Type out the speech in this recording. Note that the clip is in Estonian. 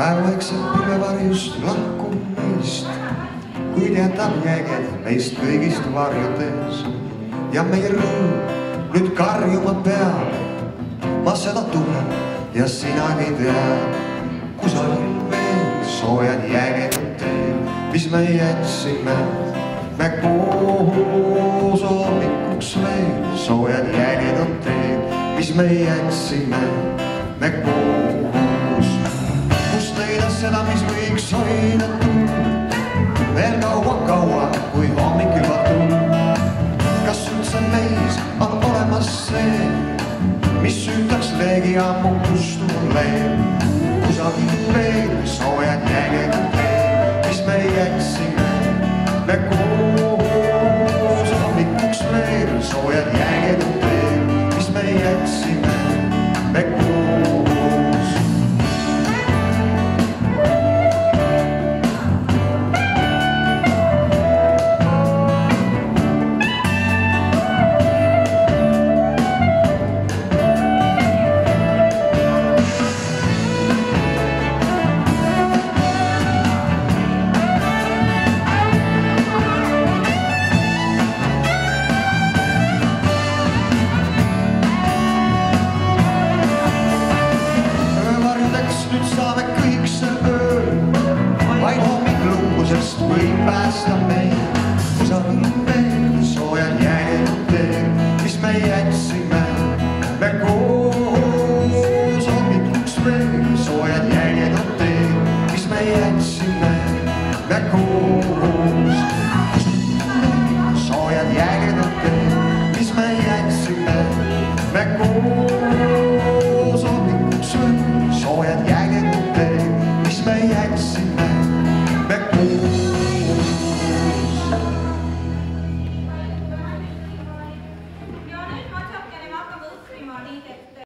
Päevaikselt pilvevarjust lahkub meist, kuid jätab jääged meist kõigist varjudes. Ja meie rõõm nüüd karjuma peab, ma seda tunnen ja sinagi tead. Kusagil veel soojad jääged on teed, mis me jätsime me koos. Hommikuks veel soojad jääged on teed, mis me jätsime me koos. Kust leida seda, mis võiks hoida tuld veel kaua, kui hommik juba tuld. Kas üldse meis on olemas see, mis süütaks veegi ammu kustunud leeb? Kusagil veel soojad jääged on teed, mis me jätsime me koos. Hommikuks veel soojad jääged on teed, mis me jätsime me koos.